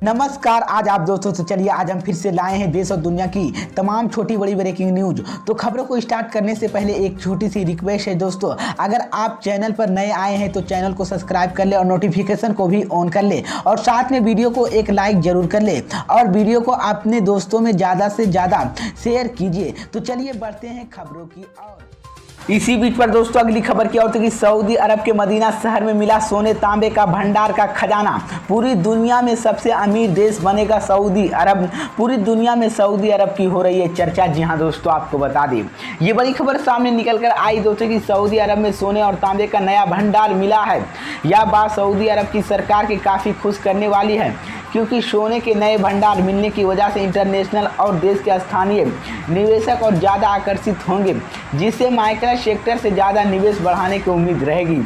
नमस्कार। आज आप दोस्तों से चलिए आज हम फिर से लाए हैं देश और दुनिया की तमाम छोटी बड़ी ब्रेकिंग न्यूज। तो खबरों को स्टार्ट करने से पहले एक छोटी सी रिक्वेस्ट है दोस्तों, अगर आप चैनल पर नए आए हैं तो चैनल को सब्सक्राइब कर ले और नोटिफिकेशन को भी ऑन कर ले और साथ में वीडियो को एक लाइक जरूर कर ले और वीडियो को अपने दोस्तों में ज़्यादा से ज़्यादा शेयर कीजिए। तो चलिए बढ़ते हैं खबरों की ओर। इसी बीच पर दोस्तों अगली खबर की ओर कि सऊदी अरब के मदीना शहर में मिला सोने तांबे का भंडार का खजाना। पूरी दुनिया में सबसे अमीर देश बनेगा सऊदी अरब। पूरी दुनिया में सऊदी अरब की हो रही है चर्चा। जी हां दोस्तों, आपको बता दें ये बड़ी खबर सामने निकल कर आई दोस्तों कि सऊदी अरब में सोने और तांबे का नया भंडार मिला है। यह बात सऊदी अरब की सरकार के काफ़ी खुश करने वाली है, क्योंकि सोने के नए भंडार मिलने की वजह से इंटरनेशनल और देश के स्थानीय निवेशक और ज़्यादा आकर्षित होंगे, जिससे माइक्रो सेक्टर से ज़्यादा निवेश बढ़ाने की उम्मीद रहेगी।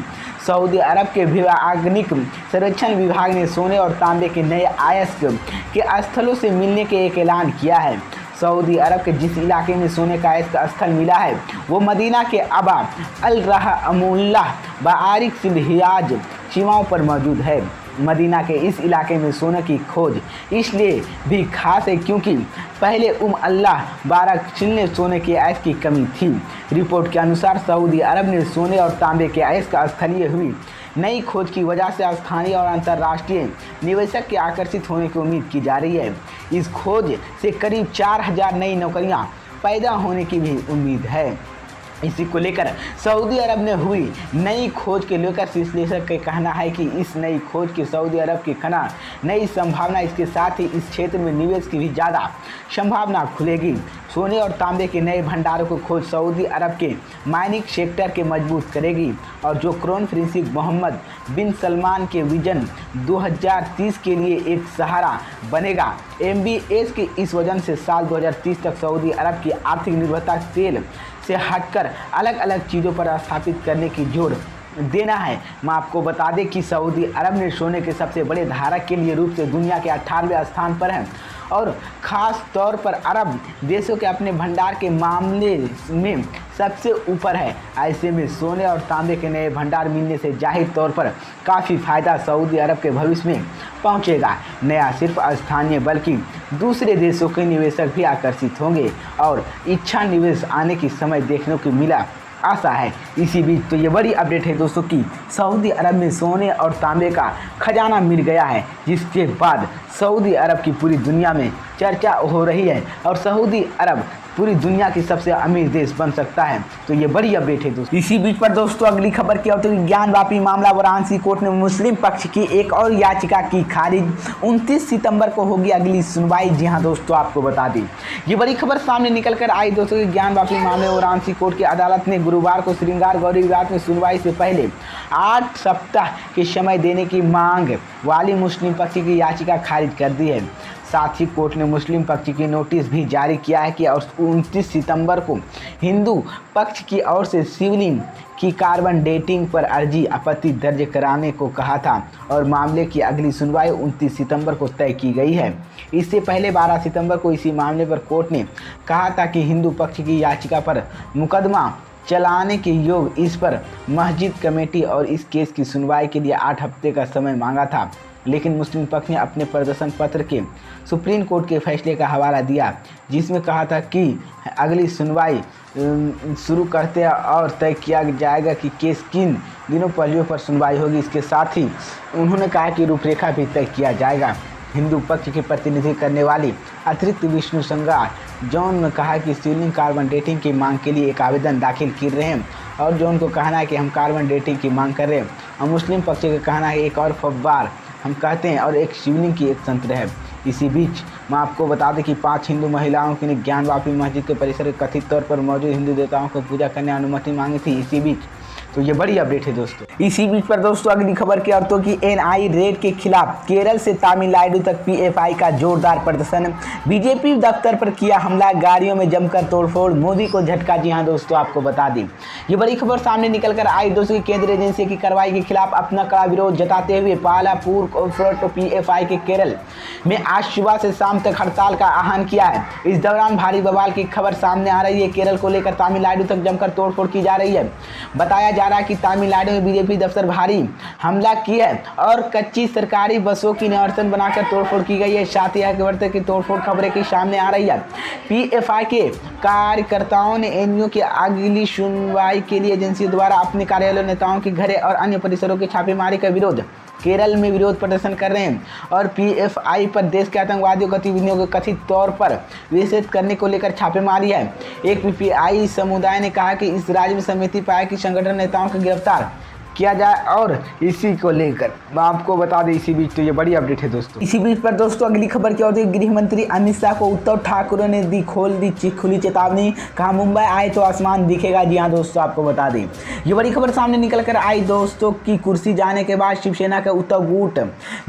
सऊदी अरब के भूआग्निक सर्वेक्षण विभाग ने सोने और तांबे के नए अयस्क के स्थलों से मिलने के एक ऐलान किया है। सऊदी अरब के जिस इलाके में सोने का अयस्क स्थल मिला है वो मदीना के अबा अल रहमुल्लाह बारिक सिलहियाज सीमाओं पर मौजूद है। मदीना के इस इलाके में सोने की खोज इसलिए भी खास है क्योंकि पहले अल्लाह बारक चिल्ले सोने के अयस्क की कमी थी। रिपोर्ट के अनुसार सऊदी अरब ने सोने और तांबे के अयस्क स्थलीय हुई नई खोज की वजह से स्थानीय और अंतर्राष्ट्रीय निवेशक के आकर्षित होने की उम्मीद की जा रही है। इस खोज से करीब 4000 नई नौकरियां पैदा होने की भी उम्मीद है। इसी को लेकर सऊदी अरब ने हुई नई खोज के लेकर विश्लेषक का कहना है कि इस नई खोज की सऊदी अरब की खना नई संभावना, इसके साथ ही इस क्षेत्र में निवेश की भी ज़्यादा संभावना खुलेगी। सोने और तांबे के नए भंडारों को खोज सऊदी अरब के माइनिंग सेक्टर के मजबूत करेगी और जो क्राउन प्रिंस मोहम्मद बिन सलमान के विजन 2030 के लिए एक सहारा बनेगा। MBS की इस वजन से साल 2030 तक सऊदी अरब की आर्थिक निर्भरता तेल से हटकर अलग अलग चीज़ों पर स्थापित करने की जोर देना है। मैं आपको बता दें कि सऊदी अरब ने सोने के सबसे बड़े धारक के लिए रूप से दुनिया के 18वें स्थान पर है और ख़ास तौर पर अरब देशों के अपने भंडार के मामले में सबसे ऊपर है। ऐसे में सोने और तांबे के नए भंडार मिलने से जाहिर तौर पर काफ़ी फ़ायदा सऊदी अरब के भविष्य में पहुंचेगा। नया सिर्फ स्थानीय बल्कि दूसरे देशों के निवेशक भी आकर्षित होंगे और इच्छा निवेश आने की समय देखने को मिला आशा है। इसी बीच तो ये बड़ी अपडेट है दोस्तों कि सऊदी अरब में सोने और तांबे का खजाना मिल गया है, जिसके बाद सऊदी अरब की पूरी दुनिया में चर्चा हो रही है और सऊदी अरब पूरी दुनिया की सबसे अमीर देश बन सकता है। तो ये बड़ी अपडेट है दोस्तों। इसी बीच पर दोस्तों अगली खबर की ओर तो ज्ञानवापी मामला वाराणसी कोर्ट ने मुस्लिम पक्ष की एक और याचिका की खारिज। 29 सितंबर को होगी अगली सुनवाई। जी हां दोस्तों, आपको बता दें ये बड़ी खबर सामने निकल कर आई दोस्तों कि ज्ञानवापी मामले वाराणसी कोर्ट की अदालत ने गुरुवार को श्रृंगार गौरी विवाद में सुनवाई से पहले 8 सप्ताह के समय देने की मांग वाली मुस्लिम पक्ष की याचिका खारिज कर दी है। साथ ही कोर्ट ने मुस्लिम पक्ष की नोटिस भी जारी किया है कि 29 सितंबर को हिंदू पक्ष की ओर से शिवलिंग की कार्बन डेटिंग पर अर्जी आपत्ति दर्ज कराने को कहा था और मामले की अगली सुनवाई 29 सितंबर को तय की गई है। इससे पहले 12 सितंबर को इसी मामले पर कोर्ट ने कहा था कि हिंदू पक्ष की याचिका पर मुकदमा चलाने के योग इस पर मस्जिद कमेटी और इस केस की सुनवाई के लिए 8 हफ्ते का समय मांगा था, लेकिन मुस्लिम पक्ष ने अपने प्रदर्शन पत्र के सुप्रीम कोर्ट के फैसले का हवाला दिया, जिसमें कहा था कि अगली सुनवाई शुरू करते और तय किया जाएगा कि केस किन दिनों पहलुओं पर सुनवाई होगी। इसके साथ ही उन्होंने कहा कि रूपरेखा भी तय किया जाएगा। हिंदू पक्ष के प्रतिनिधित्व करने वाली अतिरिक्त विष्णु संगा जॉन ने कहा कि शिवलिंग कार्बन डेटिंग की मांग के लिए एक आवेदन दाखिल कर रहे हैं और जॉन को कहना है कि हम कार्बन डेटिंग की मांग कर रहे हैं और मुस्लिम पक्ष का कहना है एक और फव्वार हम कहते हैं और एक शिवलिंग की एक तंत्र है। इसी बीच मैं आपको बता दें कि 5 हिंदू महिलाओं की ज्ञानवापी मस्जिद के परिसर में कथित तौर पर मौजूद हिंदू देवताओं को पूजा करने की अनुमति मांगी थी। इसी बीच तो ये बड़ी अपडेट है दोस्तों। इसी बीच पर दोस्तों अगली खबर की औरतों की NI रेड के खिलाफ केरल से तमिलनाडु तक PFI का जोरदार प्रदर्शन। बीजेपी दफ्तर पर किया हमला, गाड़ियों में जमकर तोड़फोड़, मोदी को झटका। जी हां दोस्तों, आपको बता दें ये बड़ी खबर सामने निकल कर आई दोस्तों की केंद्रीय एजेंसी की कार्रवाई के खिलाफ अपना कड़ा विरोध जताते हुए पालापुर कॉर्पोरेट PFI के केरल में आज सुबह से शाम तक हड़ताल का आह्वान किया है। इस दौरान भारी बवाल की खबर सामने आ रही है। केरल को लेकर तमिलनाडु तक जमकर तोड़फोड़ की जा रही है। बताया जा रहा है कि तमिलनाडु में बीजेपी दफ्तर भारी हमला किया है और कच्ची सरकारी बसों की निवर्सन बनाकर तोड़फोड़ की गई है। साथ ही वर्तक की तोड़फोड़ खबरें की सामने आ रही है। पीएफआई के कार्यकर्ताओं ने एनजीओ की अगली सुनवाई के लिए एजेंसियों द्वारा अपने कार्यालयों, नेताओं के घरे और अन्य परिसरों की छापेमारी का विरोध केरल में विरोध प्रदर्शन कर रहे हैं और पीएफआई पर देश के आतंकवादियों गतिविधियों को कथित तौर पर विशेष करने को लेकर छापेमारी है। एक पीएफआई समुदाय ने कहा कि इस राज्य में समिति पाया कि संगठन नेताओं को गिरफ्तार किया जाए और इसी को लेकर मैं आपको बता दें इसी बीच तो ये बड़ी अपडेट है दोस्तों। इसी बीच पर दोस्तों अगली खबर क्या होती है, गृह मंत्री अमित शाह को उद्धव ठाकरे ने दी खुली चेतावनी, कहा मुंबई आए तो आसमान दिखेगा। जी हाँ दोस्तों, आपको बता दें ये बड़ी खबर सामने निकल कर आई दोस्तों की कुर्सी जाने के बाद शिवसेना का उद्धव गुट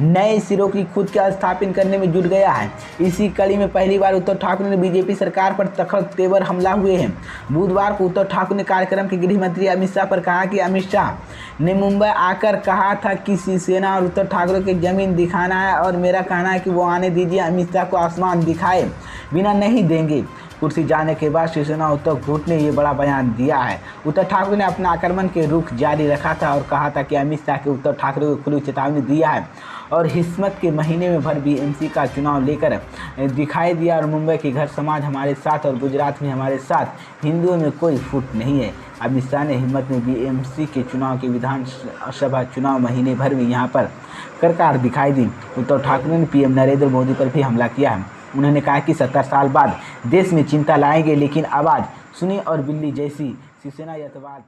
नए सिरों की खुद के स्थापित करने में जुट गया है। इसी कड़ी में पहली बार उद्धव ठाकरे ने बीजेपी सरकार पर तख्त तेवर हमला हुए हैं। बुधवार को उद्धव ठाकरे ने कार्यक्रम के गृह मंत्री अमित शाह पर कहा कि अमित शाह ने मुंबई आकर कहा था कि शिवसेना और उद्धव ठाकरे की जमीन दिखाना है और मेरा कहना है कि वो आने दीजिए, अमित शाह को आसमान दिखाए बिना नहीं देंगे। कुर्सी जाने के बाद शिवसेना उद्धव गुट ने ये बड़ा बयान दिया है। उद्धव ठाकरे ने अपना आक्रमण के रुख जारी रखा था और कहा था कि अमित शाह के उद्धव ठाकरे को खुली चेतावनी दिया है और हिस्मत के महीने में भर बीएमसी का चुनाव लेकर दिखाई दिया और मुंबई के घर समाज हमारे साथ और गुजरात में हमारे साथ, हिंदुओं में कोई फूट नहीं है। अमित शाह ने हिम्मत में बीएमसी के चुनाव के विधानसभा चुनाव महीने भर में यहाँ पर करकार दिखाई दी। उद्धव ठाकरे ने पीएम नरेंद्र मोदी पर भी हमला किया है। उन्होंने कहा कि 70 साल बाद देश में चिंता लाएंगे, लेकिन आवाज़ सुनी और बिल्ली जैसी शिवसेना यथावाद